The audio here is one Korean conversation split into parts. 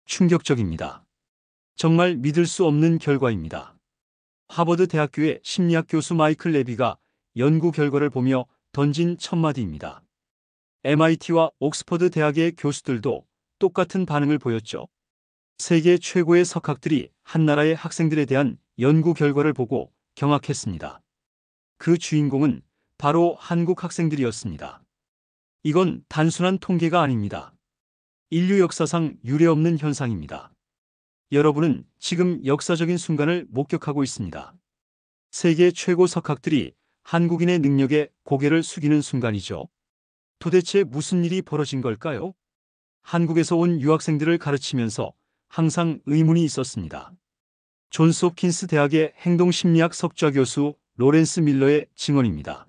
충격적입니다. 정말 믿을 수 없는 결과입니다. 하버드 대학교의 심리학 교수 마이클 레비가 연구 결과를 보며 던진 첫마디입니다. MIT와 옥스퍼드 대학의 교수들도 똑같은 반응을 보였죠. 세계 최고의 석학들이 한 나라의 학생들에 대한 연구 결과를 보고 경악했습니다. 그 주인공은 바로 한국 학생들이었습니다. 이건 단순한 통계가 아닙니다. 인류 역사상 유례없는 현상입니다. 여러분은 지금 역사적인 순간을 목격하고 있습니다. 세계 최고 석학들이 한국인의 능력에 고개를 숙이는 순간이죠. 도대체 무슨 일이 벌어진 걸까요? 한국에서 온 유학생들을 가르치면서 항상 의문이 있었습니다. 존스 홉킨스 대학의 행동심리학 석좌 교수 로렌스 밀러의 증언입니다.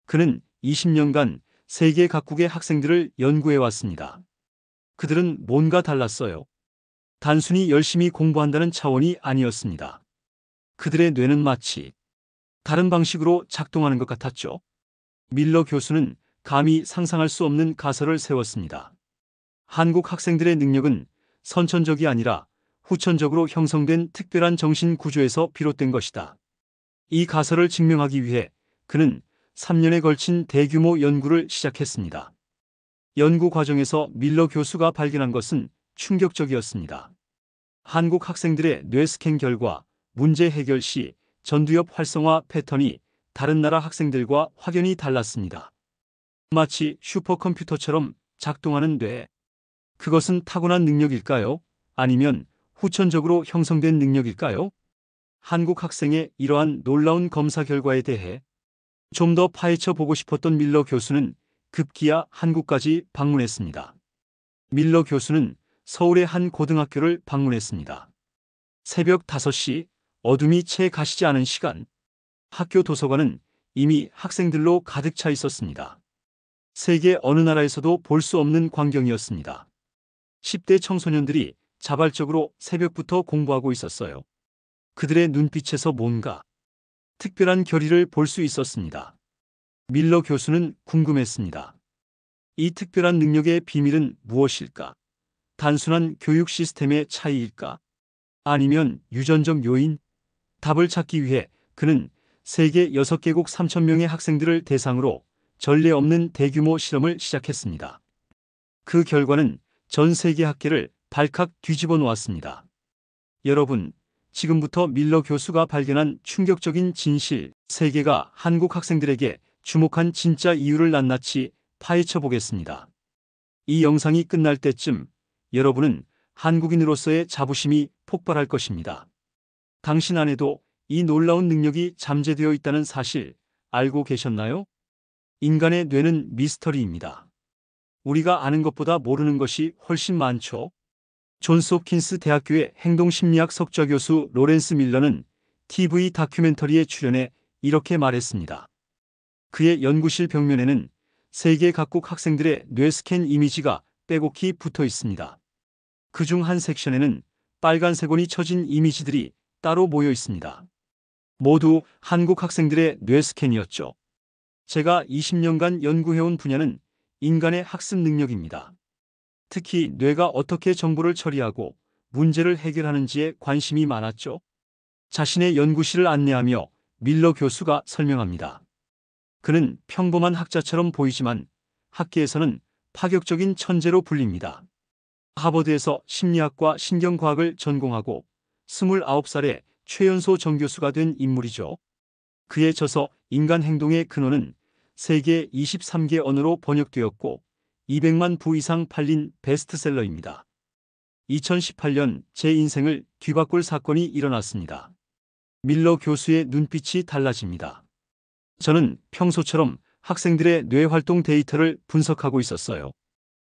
그는 20년간 세계 각국의 학생들을 연구해 왔습니다. 그들은 뭔가 달랐어요. 단순히 열심히 공부한다는 차원이 아니었습니다. 그들의 뇌는 마치 다른 방식으로 작동하는 것 같았죠. 밀러 교수는 감히 상상할 수 없는 가설을 세웠습니다. 한국 학생들의 능력은 선천적이 아니라 후천적으로 형성된 특별한 정신 구조에서 비롯된 것이다. 이 가설을 증명하기 위해 그는 3년에 걸친 대규모 연구를 시작했습니다. 연구 과정에서 밀러 교수가 발견한 것은 충격적이었습니다. 한국 학생들의 뇌 스캔 결과 문제 해결 시 전두엽 활성화 패턴이 다른 나라 학생들과 확연히 달랐습니다. 마치 슈퍼컴퓨터처럼 작동하는 뇌. 그것은 타고난 능력일까요? 아니면 후천적으로 형성된 능력일까요? 한국 학생의 이러한 놀라운 검사 결과에 대해 좀 더 파헤쳐 보고 싶었던 밀러 교수는 급기야 한국까지 방문했습니다. 밀러 교수는 서울의 한 고등학교를 방문했습니다. 새벽 5시, 어둠이 채 가시지 않은 시간. 학교 도서관은 이미 학생들로 가득 차 있었습니다. 세계 어느 나라에서도 볼 수 없는 광경이었습니다. 10대 청소년들이 자발적으로 새벽부터 공부하고 있었어요. 그들의 눈빛에서 뭔가 특별한 결의를 볼 수 있었습니다. 밀러 교수는 궁금했습니다. 이 특별한 능력의 비밀은 무엇일까? 단순한 교육 시스템의 차이일까? 아니면 유전적 요인? 답을 찾기 위해 그는 세계 6개국 3,000명의 학생들을 대상으로 전례 없는 대규모 실험을 시작했습니다. 그 결과는 전 세계 학계를 발칵 뒤집어 놓았습니다. 여러분, 지금부터 밀러 교수가 발견한 충격적인 진실, 세계가 한국 학생들에게 주목한 진짜 이유를 낱낱이 파헤쳐 보겠습니다. 이 영상이 끝날 때쯤 여러분은 한국인으로서의 자부심이 폭발할 것입니다. 당신 안에도 이 놀라운 능력이 잠재되어 있다는 사실 알고 계셨나요? 인간의 뇌는 미스터리입니다. 우리가 아는 것보다 모르는 것이 훨씬 많죠. 존스 홉킨스 대학교의 행동심리학 석좌 교수 로렌스 밀러는 TV 다큐멘터리에 출연해 이렇게 말했습니다. 그의 연구실 벽면에는 세계 각국 학생들의 뇌 스캔 이미지가 빼곡히 붙어 있습니다. 그중 한 섹션에는 빨간색 원이 쳐진 이미지들이 따로 모여 있습니다. 모두 한국 학생들의 뇌 스캔이었죠. 제가 20년간 연구해온 분야는 인간의 학습 능력입니다. 특히 뇌가 어떻게 정보를 처리하고 문제를 해결하는지에 관심이 많았죠. 자신의 연구실을 안내하며 밀러 교수가 설명합니다. 그는 평범한 학자처럼 보이지만 학계에서는 파격적인 천재로 불립니다. 하버드에서 심리학과 신경과학을 전공하고 29살에 최연소 정교수가 된 인물이죠. 그의 저서 인간 행동의 근원은 세계 23개 언어로 번역되었고 200만 부 이상 팔린 베스트셀러입니다. 2018년 제 인생을 뒤바꿀 사건이 일어났습니다. 밀러 교수의 눈빛이 달라집니다. 저는 평소처럼 학생들의 뇌활동 데이터를 분석하고 있었어요.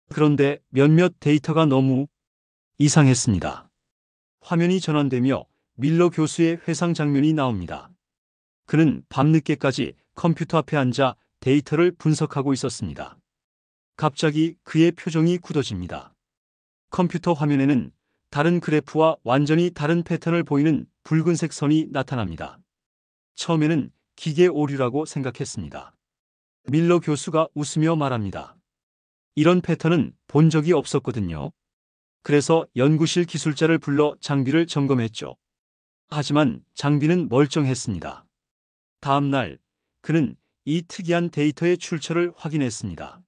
그런데 몇몇 데이터가 너무 이상했습니다. 화면이 전환되며 밀러 교수의 회상 장면이 나옵니다. 그는 밤늦게까지 컴퓨터 앞에 앉아 데이터를 분석하고 있었습니다. 갑자기 그의 표정이 굳어집니다. 컴퓨터 화면에는 다른 그래프와 완전히 다른 패턴을 보이는 붉은색 선이 나타납니다. 처음에는 기계 오류라고 생각했습니다. 밀러 교수가 웃으며 말합니다. 이런 패턴은 본 적이 없었거든요. 그래서 연구실 기술자를 불러 장비를 점검했죠. 하지만 장비는 멀쩡했습니다. 다음 날 그는 이 특이한 데이터의 출처를 확인했습니다.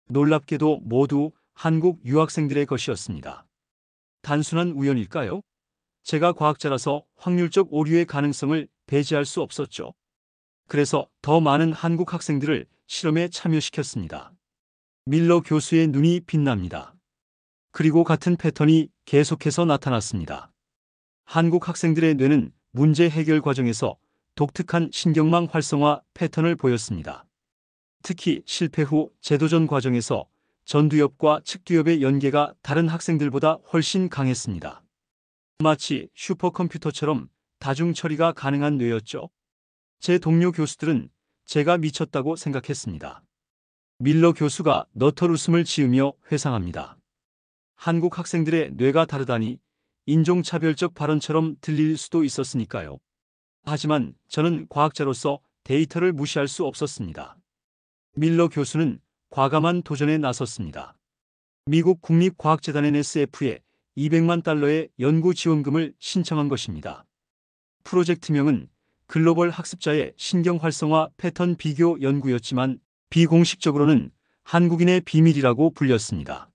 놀랍게도 모두 한국 유학생들의 것이었습니다. 단순한 우연일까요? 제가 과학자라서 확률적 오류의 가능성을 배제할 수 없었죠. 그래서 더 많은 한국 학생들을 실험에 참여시켰습니다. 밀러 교수의 눈이 빛납니다. 그리고 같은 패턴이 계속해서 나타났습니다. 한국 학생들의 뇌는 문제 해결 과정에서 독특한 신경망 활성화 패턴을 보였습니다. 특히 실패 후 재도전 과정에서 전두엽과 측두엽의 연계가 다른 학생들보다 훨씬 강했습니다. 마치 슈퍼컴퓨터처럼 다중 처리가 가능한 뇌였죠. 제 동료 교수들은 제가 미쳤다고 생각했습니다. 밀러 교수가 너털 웃음을 지으며 회상합니다. 한국 학생들의 뇌가 다르다니 인종차별적 발언처럼 들릴 수도 있었으니까요. 하지만 저는 과학자로서 데이터를 무시할 수 없었습니다. 밀러 교수는 과감한 도전에 나섰습니다. 미국 국립과학재단 NSF에 $200만 연구 지원금을 신청한 것입니다. 프로젝트명은 글로벌 학습자의 신경 활성화 패턴 비교 연구였지만 비공식적으로는 한국인의 비밀이라고 불렸습니다.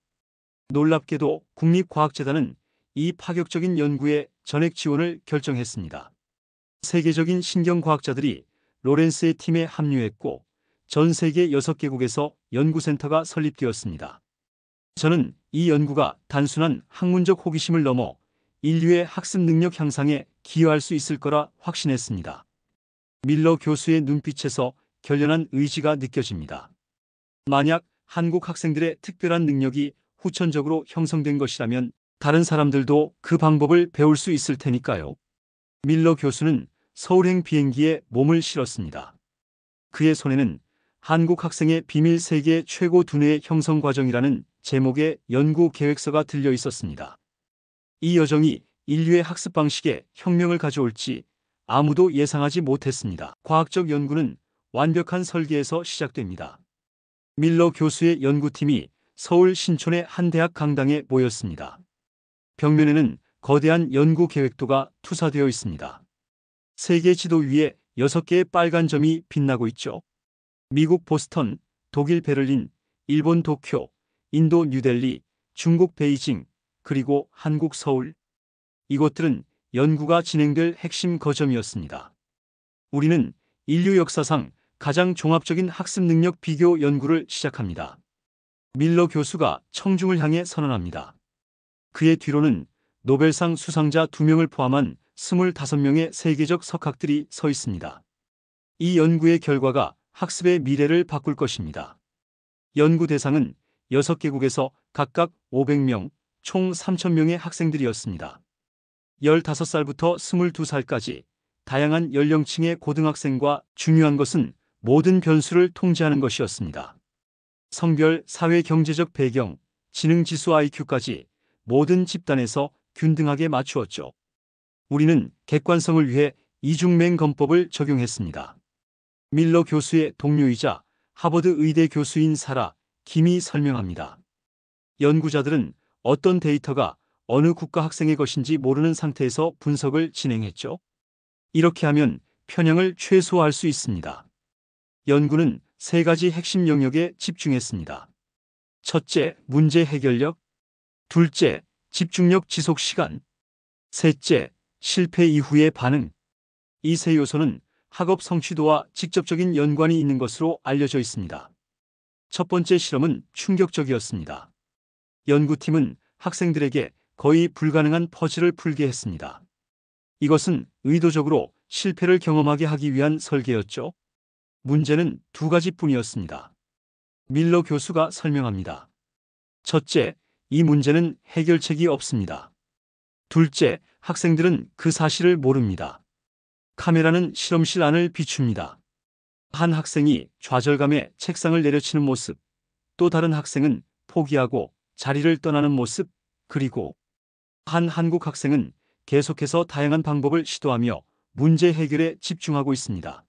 놀랍게도 국립과학재단은 이 파격적인 연구에 전액 지원을 결정했습니다. 세계적인 신경과학자들이 로렌스의 팀에 합류했고 전 세계 6개국에서 연구센터가 설립되었습니다. 저는 이 연구가 단순한 학문적 호기심을 넘어 인류의 학습 능력 향상에 기여할 수 있을 거라 확신했습니다. 밀러 교수의 눈빛에서 결연한 의지가 느껴집니다. 만약 한국 학생들의 특별한 능력이 후천적으로 형성된 것이라면 다른 사람들도 그 방법을 배울 수 있을 테니까요. 밀러 교수는 서울행 비행기에 몸을 실었습니다. 그의 손에는 한국 학생의 비밀 세계 최고 두뇌의 형성 과정이라는 제목의 연구 계획서가 들려 있었습니다. 이 여정이 인류의 학습 방식에 혁명을 가져올지 아무도 예상하지 못했습니다. 과학적 연구는 완벽한 설계에서 시작됩니다. 밀러 교수의 연구팀이 서울 신촌의 한 대학 강당에 모였습니다. 벽면에는 거대한 연구 계획도가 투사되어 있습니다. 세계 지도 위에 6개의 빨간 점이 빛나고 있죠. 미국 보스턴, 독일 베를린, 일본 도쿄, 인도 뉴델리, 중국 베이징, 그리고 한국 서울. 이곳들은 연구가 진행될 핵심 거점이었습니다. 우리는 인류 역사상 가장 종합적인 학습 능력 비교 연구를 시작합니다. 밀러 교수가 청중을 향해 선언합니다. 그의 뒤로는 노벨상 수상자 2명을 포함한 25명의 세계적 석학들이 서 있습니다. 이 연구의 결과가 학습의 미래를 바꿀 것입니다. 연구 대상은 6개국에서 각각 500명, 총 3,000명의 학생들이었습니다. 15살부터 22살까지 다양한 연령층의 고등학생과 중요한 것은 모든 변수를 통제하는 것이었습니다. 성별, 사회 경제적 배경, 지능지수 IQ까지 모든 집단에서 균등하게 맞추었죠. 우리는 객관성을 위해 이중맹검법을 적용했습니다. 밀러 교수의 동료이자 하버드 의대 교수인 사라 김이 설명합니다. 연구자들은 어떤 데이터가 어느 국가 학생의 것인지 모르는 상태에서 분석을 진행했죠. 이렇게 하면 편향을 최소화할 수 있습니다. 연구는 3가지 핵심 영역에 집중했습니다. 첫째, 문제 해결력. 둘째, 집중력 지속 시간. 셋째, 실패 이후의 반응. 이 3요소는 학업 성취도와 직접적인 연관이 있는 것으로 알려져 있습니다. 첫 번째 실험은 충격적이었습니다. 연구팀은 학생들에게 거의 불가능한 퍼즐을 풀게 했습니다. 이것은 의도적으로 실패를 경험하게 하기 위한 설계였죠. 문제는 2가지뿐이었습니다. 밀러 교수가 설명합니다. 첫째, 이 문제는 해결책이 없습니다. 둘째, 학생들은 그 사실을 모릅니다. 카메라는 실험실 안을 비춥니다. 한 학생이 좌절감에 책상을 내려치는 모습, 또 다른 학생은 포기하고 자리를 떠나는 모습, 그리고 한 한국 학생은 계속해서 다양한 방법을 시도하며 문제 해결에 집중하고 있습니다.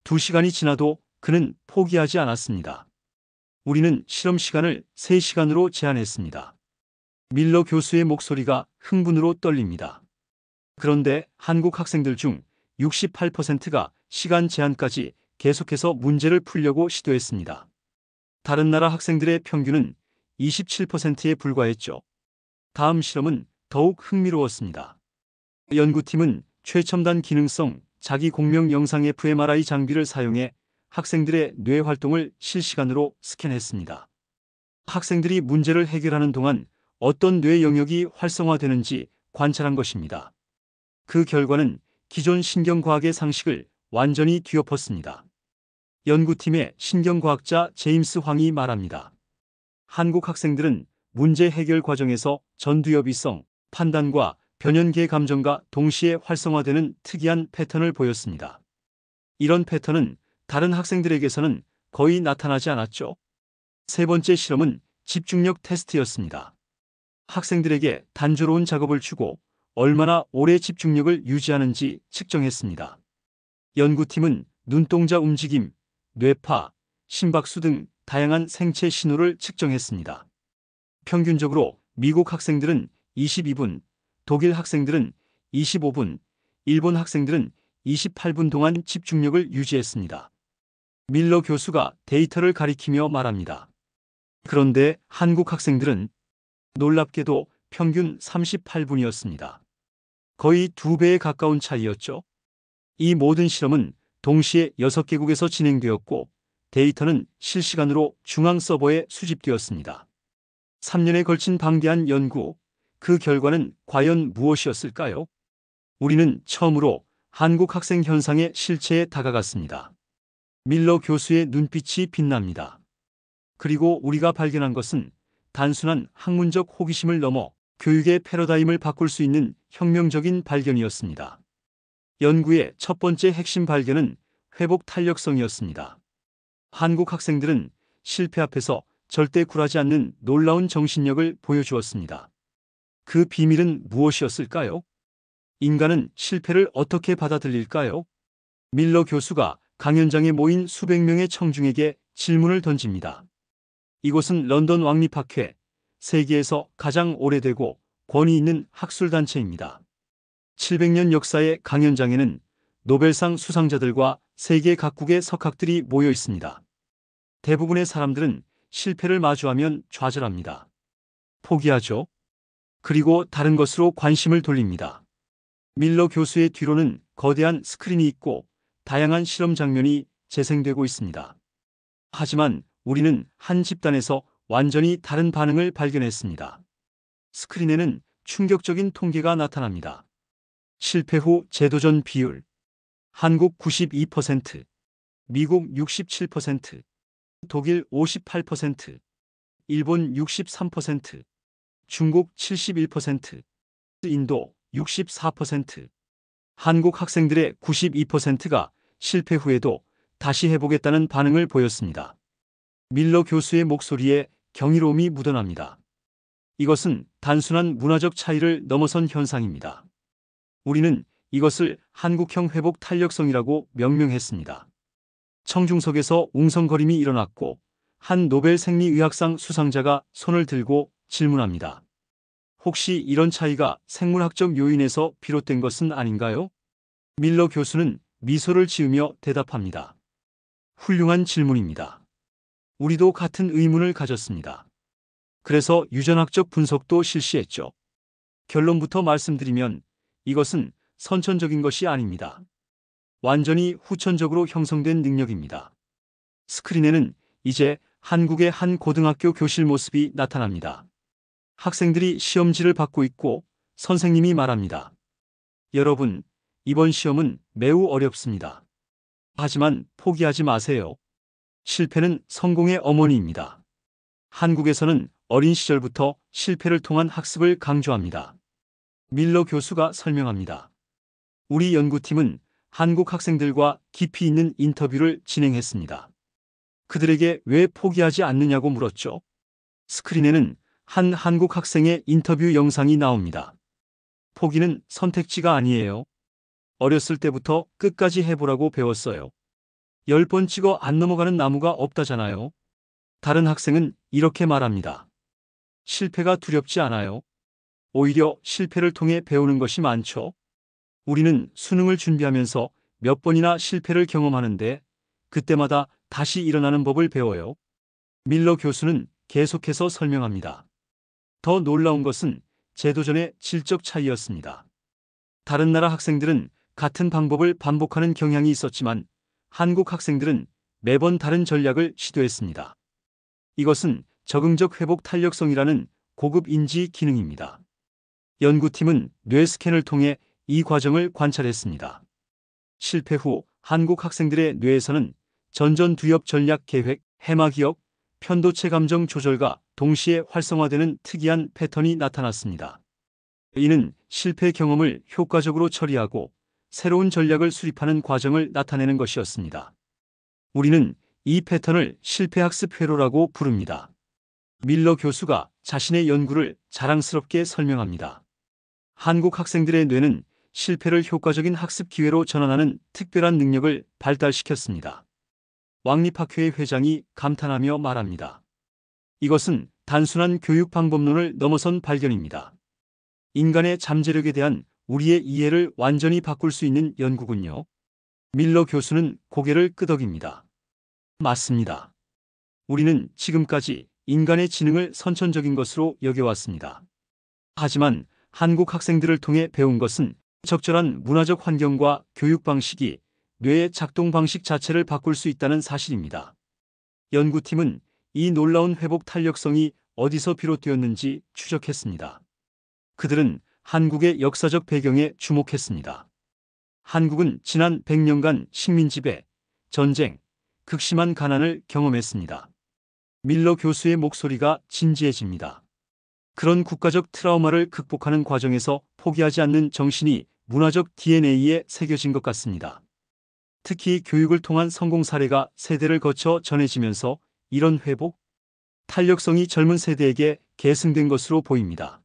2시간이 지나도 그는 포기하지 않았습니다. 우리는 실험 시간을 3시간으로 제한했습니다. 밀러 교수의 목소리가 흥분으로 떨립니다. 그런데 한국 학생들 중 68%가 시간 제한까지 계속해서 문제를 풀려고 시도했습니다. 다른 나라 학생들의 평균은 27%에 불과했죠. 다음 실험은 더욱 흥미로웠습니다. 연구팀은 최첨단 기능성 자기 공명 영상 fMRI 장비를 사용해 학생들의 뇌 활동을 실시간으로 스캔했습니다. 학생들이 문제를 해결하는 동안 어떤 뇌 영역이 활성화되는지 관찰한 것입니다. 그 결과는 기존 신경과학의 상식을 완전히 뒤엎었습니다. 연구팀의 신경과학자 제임스 황이 말합니다. 한국 학생들은 문제 해결 과정에서 전두엽이성, 판단과 변연계 감정과 동시에 활성화되는 특이한 패턴을 보였습니다. 이런 패턴은 다른 학생들에게서는 거의 나타나지 않았죠. 세 번째 실험은 집중력 테스트였습니다. 학생들에게 단조로운 작업을 주고 얼마나 오래 집중력을 유지하는지 측정했습니다. 연구팀은 눈동자 움직임, 뇌파, 심박수 등 다양한 생체 신호를 측정했습니다. 평균적으로 미국 학생들은 22분, 독일 학생들은 25분, 일본 학생들은 28분 동안 집중력을 유지했습니다. 밀러 교수가 데이터를 가리키며 말합니다. 그런데 한국 학생들은 놀랍게도 평균 38분이었습니다. 거의 2배에 가까운 차이였죠. 이 모든 실험은 동시에 6개국에서 진행되었고 데이터는 실시간으로 중앙 서버에 수집되었습니다. 3년에 걸친 방대한 연구, 그 결과는 과연 무엇이었을까요? 우리는 처음으로 한국 학생 현상의 실체에 다가갔습니다. 밀러 교수의 눈빛이 빛납니다. 그리고 우리가 발견한 것은 단순한 학문적 호기심을 넘어 교육의 패러다임을 바꿀 수 있는 혁명적인 발견이었습니다. 연구의 첫 번째 핵심 발견은 회복 탄력성이었습니다. 한국 학생들은 실패 앞에서 절대 굴하지 않는 놀라운 정신력을 보여주었습니다. 그 비밀은 무엇이었을까요? 인간은 실패를 어떻게 받아들일까요? 밀러 교수가 강연장에 모인 수백 명의 청중에게 질문을 던집니다. 이곳은 런던 왕립학회, 세계에서 가장 오래되고 권위 있는 학술단체입니다. 700년 역사의 강연장에는 노벨상 수상자들과 세계 각국의 석학들이 모여 있습니다. 대부분의 사람들은 실패를 마주하면 좌절합니다. 포기하죠. 그리고 다른 것으로 관심을 돌립니다. 밀러 교수의 뒤로는 거대한 스크린이 있고 다양한 실험 장면이 재생되고 있습니다. 하지만 우리는 한 집단에서 완전히 다른 반응을 발견했습니다. 스크린에는 충격적인 통계가 나타납니다. 실패 후 재도전 비율. 한국 92%, 미국 67%, 독일 58%, 일본 63%, 중국 71%, 인도 64%. 한국 학생들의 92%가 실패 후에도 다시 해보겠다는 반응을 보였습니다. 밀러 교수의 목소리에 경이로움이 묻어납니다. 이것은 단순한 문화적 차이를 넘어선 현상입니다. 우리는 이것을 한국형 회복 탄력성이라고 명명했습니다. 청중석에서 웅성거림이 일어났고 한 노벨 생리의학상 수상자가 손을 들고 질문합니다. 혹시 이런 차이가 생물학적 요인에서 비롯된 것은 아닌가요? 밀러 교수는 미소를 지으며 대답합니다. 훌륭한 질문입니다. 우리도 같은 의문을 가졌습니다. 그래서 유전학적 분석도 실시했죠. 결론부터 말씀드리면 이것은 선천적인 것이 아닙니다. 완전히 후천적으로 형성된 능력입니다. 스크린에는 이제 한국의 한 고등학교 교실 모습이 나타납니다. 학생들이 시험지를 받고 있고 선생님이 말합니다. 여러분, 이번 시험은 매우 어렵습니다. 하지만 포기하지 마세요. 실패는 성공의 어머니입니다. 한국에서는 어린 시절부터 실패를 통한 학습을 강조합니다. 밀러 교수가 설명합니다. 우리 연구팀은 한국 학생들과 깊이 있는 인터뷰를 진행했습니다. 그들에게 왜 포기하지 않느냐고 물었죠. 스크린에는 한 한국 학생의 인터뷰 영상이 나옵니다. 포기는 선택지가 아니에요. 어렸을 때부터 끝까지 해보라고 배웠어요. 10번 찍어 안 넘어가는 나무가 없다잖아요. 다른 학생은 이렇게 말합니다. 실패가 두렵지 않아요. 오히려 실패를 통해 배우는 것이 많죠. 우리는 수능을 준비하면서 몇 번이나 실패를 경험하는데 그때마다 다시 일어나는 법을 배워요. 밀러 교수는 계속해서 설명합니다. 더 놀라운 것은 제도전의 질적 차이였습니다. 다른 나라 학생들은 같은 방법을 반복하는 경향이 있었지만 한국 학생들은 매번 다른 전략을 시도했습니다. 이것은 적응적 회복 탄력성이라는 고급 인지 기능입니다. 연구팀은 뇌 스캔을 통해 이 과정을 관찰했습니다. 실패 후 한국 학생들의 뇌에서는 전전두엽 전략 계획, 해마기억, 편도체 감정 조절과 동시에 활성화되는 특이한 패턴이 나타났습니다. 이는 실패 경험을 효과적으로 처리하고 새로운 전략을 수립하는 과정을 나타내는 것이었습니다. 우리는 이 패턴을 실패학습 회로라고 부릅니다. 밀러 교수가 자신의 연구를 자랑스럽게 설명합니다. 한국 학생들의 뇌는 실패를 효과적인 학습 기회로 전환하는 특별한 능력을 발달시켰습니다. 왕립학회의 회장이 감탄하며 말합니다. 이것은 단순한 교육 방법론을 넘어선 발견입니다. 인간의 잠재력에 대한 우리의 이해를 완전히 바꿀 수 있는 연구군요. 밀러 교수는 고개를 끄덕입니다. 맞습니다. 우리는 지금까지 인간의 지능을 선천적인 것으로 여겨왔습니다. 하지만 한국 학생들을 통해 배운 것은 적절한 문화적 환경과 교육 방식이 뇌의 작동 방식 자체를 바꿀 수 있다는 사실입니다. 연구팀은 이 놀라운 회복 탄력성이 어디서 비롯되었는지 추적했습니다. 그들은 한국의 역사적 배경에 주목했습니다. 한국은 지난 100년간 식민지배, 전쟁, 극심한 가난을 경험했습니다. 밀러 교수의 목소리가 진지해집니다. 그런 국가적 트라우마를 극복하는 과정에서 포기하지 않는 정신이 문화적 DNA에 새겨진 것 같습니다. 특히 교육을 통한 성공 사례가 세대를 거쳐 전해지면서 이런 회복, 탄력성이 젊은 세대에게 계승된 것으로 보입니다.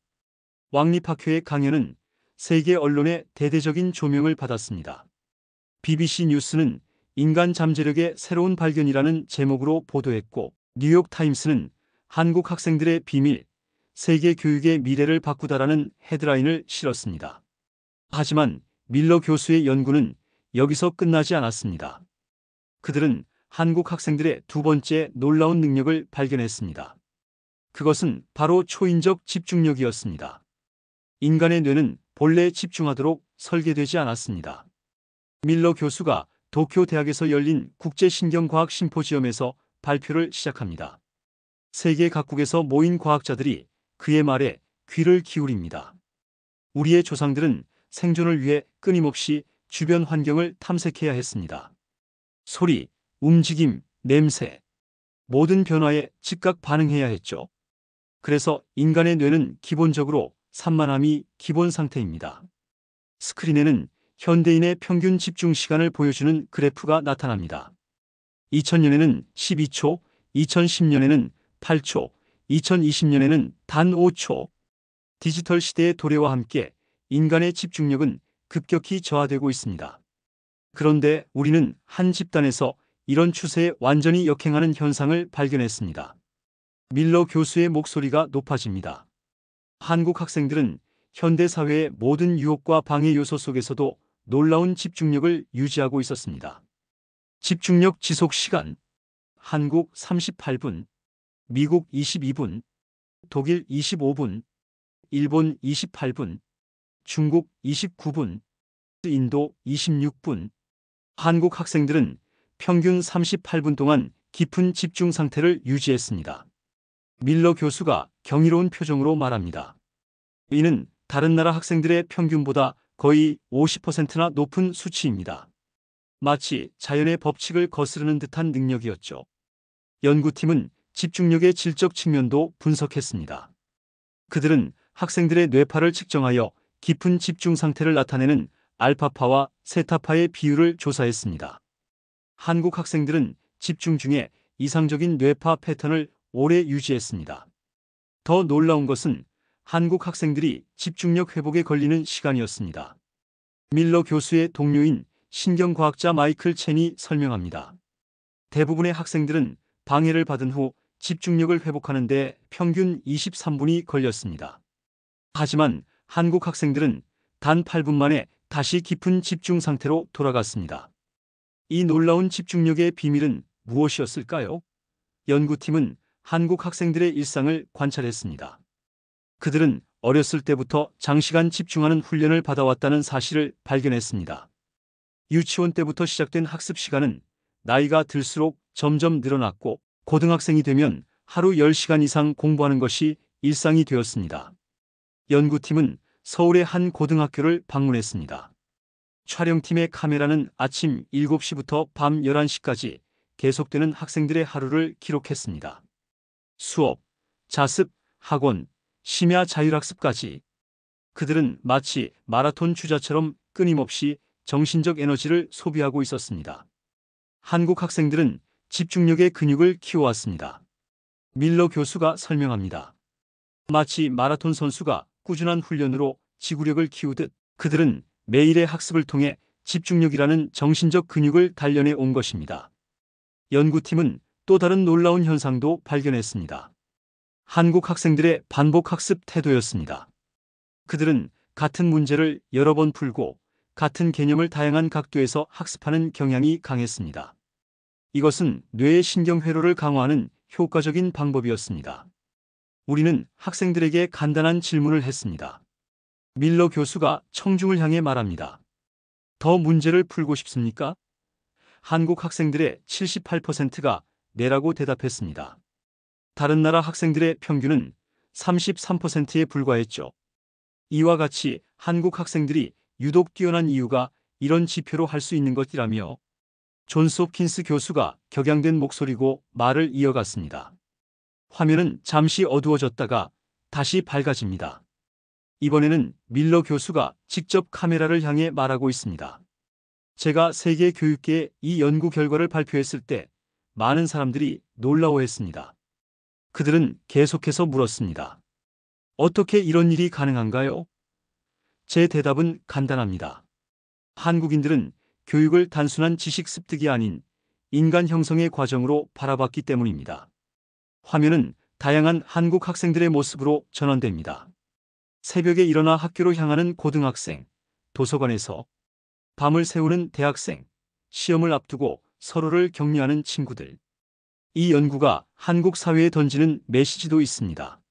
왕립학회의 강연은 세계 언론의 대대적인 조명을 받았습니다. BBC 뉴스는 인간 잠재력의 새로운 발견이라는 제목으로 보도했고 뉴욕타임스는 한국 학생들의 비밀, 세계 교육의 미래를 바꾸다라는 헤드라인을 실었습니다. 하지만 밀러 교수의 연구는 여기서 끝나지 않았습니다. 그들은 한국 학생들의 두 번째 놀라운 능력을 발견했습니다. 그것은 바로 초인적 집중력이었습니다. 인간의 뇌는 본래 집중하도록 설계되지 않았습니다. 밀러 교수가 도쿄 대학에서 열린 국제신경과학 심포지엄에서 발표를 시작합니다. 세계 각국에서 모인 과학자들이 그의 말에 귀를 기울입니다. 우리의 조상들은 생존을 위해 끊임없이 주변 환경을 탐색해야 했습니다. 소리, 움직임, 냄새, 모든 변화에 즉각 반응해야 했죠. 그래서 인간의 뇌는 기본적으로 산만함이 기본 상태입니다. 스크린에는 현대인의 평균 집중 시간을 보여주는 그래프가 나타납니다. 2000년에는 12초, 2010년에는 8초, 2020년에는 단 5초. 디지털 시대의 도래와 함께 인간의 집중력은 급격히 저하되고 있습니다. 그런데 우리는 한 집단에서 이런 추세에 완전히 역행하는 현상을 발견했습니다. 밀러 교수의 목소리가 높아집니다. 한국 학생들은 현대 사회의 모든 유혹과 방해 요소 속에서도 놀라운 집중력을 유지하고 있었습니다. 집중력 지속 시간. 한국 38분, 미국 22분, 독일 25분, 일본 28분, 중국 29분, 인도 26분. 한국 학생들은 평균 38분 동안 깊은 집중 상태를 유지했습니다. 밀러 교수가 경이로운 표정으로 말합니다. 이는 다른 나라 학생들의 평균보다 거의 50%나 높은 수치입니다. 마치 자연의 법칙을 거스르는 듯한 능력이었죠. 연구팀은 집중력의 질적 측면도 분석했습니다. 그들은 학생들의 뇌파를 측정하여 깊은 집중 상태를 나타내는 알파파와 세타파의 비율을 조사했습니다. 한국 학생들은 집중 중에 이상적인 뇌파 패턴을 오래 유지했습니다. 더 놀라운 것은 한국 학생들이 집중력 회복에 걸리는 시간이었습니다. 밀러 교수의 동료인 신경과학자 마이클 첸이 설명합니다. 대부분의 학생들은 방해를 받은 후 집중력을 회복하는 데 평균 23분이 걸렸습니다. 하지만 한국 학생들은 단 8분 만에 다시 깊은 집중 상태로 돌아갔습니다. 이 놀라운 집중력의 비밀은 무엇이었을까요? 연구팀은 한국 학생들의 일상을 관찰했습니다. 그들은 어렸을 때부터 장시간 집중하는 훈련을 받아왔다는 사실을 발견했습니다. 유치원 때부터 시작된 학습 시간은 나이가 들수록 점점 늘어났고 고등학생이 되면 하루 10시간 이상 공부하는 것이 일상이 되었습니다. 연구팀은 서울의 한 고등학교를 방문했습니다. 촬영팀의 카메라는 아침 7시부터 밤 11시까지 계속되는 학생들의 하루를 기록했습니다. 수업, 자습, 학원, 심야 자율학습까지. 그들은 마치 마라톤 주자처럼 끊임없이 정신적 에너지를 소비하고 있었습니다. 한국 학생들은 집중력의 근육을 키워왔습니다. 밀러 교수가 설명합니다. 마치 마라톤 선수가 꾸준한 훈련으로 지구력을 키우듯 그들은 매일의 학습을 통해 집중력이라는 정신적 근육을 단련해 온 것입니다. 연구팀은 또 다른 놀라운 현상도 발견했습니다. 한국 학생들의 반복 학습 태도였습니다. 그들은 같은 문제를 여러 번 풀고 같은 개념을 다양한 각도에서 학습하는 경향이 강했습니다. 이것은 뇌의 신경회로를 강화하는 효과적인 방법이었습니다. 우리는 학생들에게 간단한 질문을 했습니다. 밀러 교수가 청중을 향해 말합니다. 더 문제를 풀고 싶습니까? 한국 학생들의 78%가 네라고 대답했습니다. 다른 나라 학생들의 평균은 33%에 불과했죠. 이와 같이 한국 학생들이 유독 뛰어난 이유가 이런 지표로 할 수 있는 것이라며 존스 홉킨스 교수가 격양된 목소리로 말을 이어갔습니다. 화면은 잠시 어두워졌다가 다시 밝아집니다. 이번에는 밀러 교수가 직접 카메라를 향해 말하고 있습니다. 제가 세계 교육계에 이 연구 결과를 발표했을 때 많은 사람들이 놀라워했습니다. 그들은 계속해서 물었습니다. 어떻게 이런 일이 가능한가요? 제 대답은 간단합니다. 한국인들은 교육을 단순한 지식 습득이 아닌 인간 형성의 과정으로 바라봤기 때문입니다. 화면은 다양한 한국 학생들의 모습으로 전환됩니다. 새벽에 일어나 학교로 향하는 고등학생, 도서관에서 밤을 새우는 대학생, 시험을 앞두고 서로를 격려하는 친구들. 이 연구가 한국 사회에 던지는 메시지도 있습니다.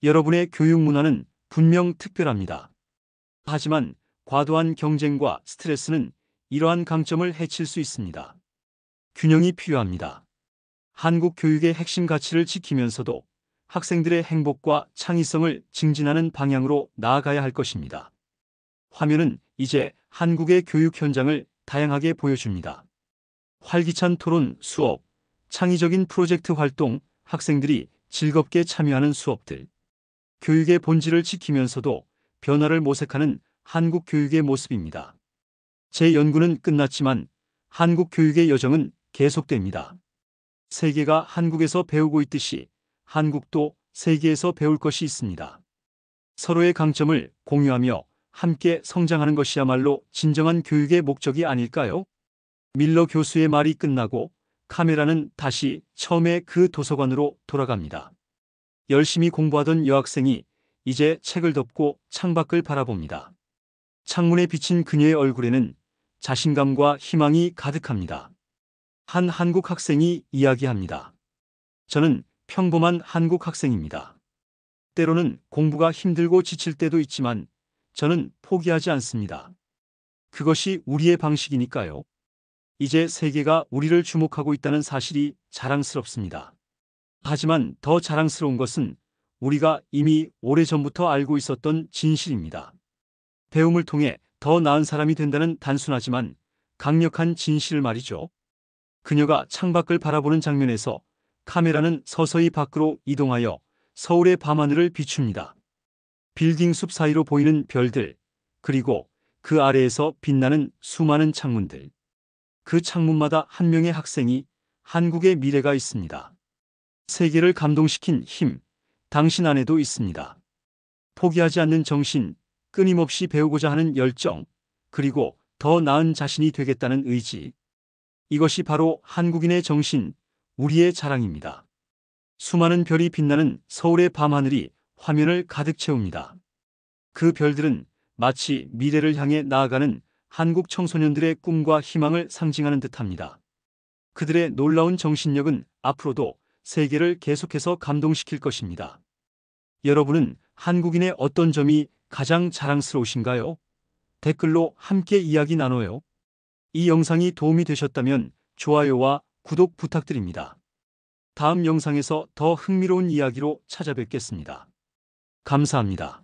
여러분의 교육 문화는 분명 특별합니다. 하지만 과도한 경쟁과 스트레스는 이러한 강점을 해칠 수 있습니다. 균형이 필요합니다. 한국 교육의 핵심 가치를 지키면서도 학생들의 행복과 창의성을 증진하는 방향으로 나아가야 할 것입니다. 화면은 이제 한국의 교육 현장을 다양하게 보여줍니다. 활기찬 토론, 수업, 창의적인 프로젝트 활동, 학생들이 즐겁게 참여하는 수업들. 교육의 본질을 지키면서도 변화를 모색하는 한국 교육의 모습입니다. 제 연구는 끝났지만 한국 교육의 여정은 계속됩니다. 세계가 한국에서 배우고 있듯이 한국도 세계에서 배울 것이 있습니다. 서로의 강점을 공유하며 함께 성장하는 것이야말로 진정한 교육의 목적이 아닐까요? 밀러 교수의 말이 끝나고 카메라는 다시 처음에 그 도서관으로 돌아갑니다. 열심히 공부하던 여학생이 이제 책을 덮고 창밖을 바라봅니다. 창문에 비친 그녀의 얼굴에는 자신감과 희망이 가득합니다. 한 한국 학생이 이야기합니다. 저는 평범한 한국 학생입니다. 때로는 공부가 힘들고 지칠 때도 있지만 저는 포기하지 않습니다. 그것이 우리의 방식이니까요. 이제 세계가 우리를 주목하고 있다는 사실이 자랑스럽습니다. 하지만 더 자랑스러운 것은 우리가 이미 오래전부터 알고 있었던 진실입니다. 배움을 통해 더 나은 사람이 된다는 단순하지만 강력한 진실 말이죠. 그녀가 창밖을 바라보는 장면에서 카메라는 서서히 밖으로 이동하여 서울의 밤하늘을 비춥니다. 빌딩 숲 사이로 보이는 별들, 그리고 그 아래에서 빛나는 수많은 창문들. 그 창문마다 한 명의 학생이 한국의 미래가 있습니다. 세계를 감동시킨 힘, 당신 안에도 있습니다. 포기하지 않는 정신, 끊임없이 배우고자 하는 열정, 그리고 더 나은 자신이 되겠다는 의지. 이것이 바로 한국인의 정신, 우리의 자랑입니다. 수많은 별이 빛나는 서울의 밤하늘이 화면을 가득 채웁니다. 그 별들은 마치 미래를 향해 나아가는 한국 청소년들의 꿈과 희망을 상징하는 듯합니다. 그들의 놀라운 정신력은 앞으로도 세계를 계속해서 감동시킬 것입니다. 여러분은 한국인의 어떤 점이 가장 자랑스러우신가요? 댓글로 함께 이야기 나눠요. 이 영상이 도움이 되셨다면 좋아요와 구독 부탁드립니다. 다음 영상에서 더 흥미로운 이야기로 찾아뵙겠습니다. 감사합니다.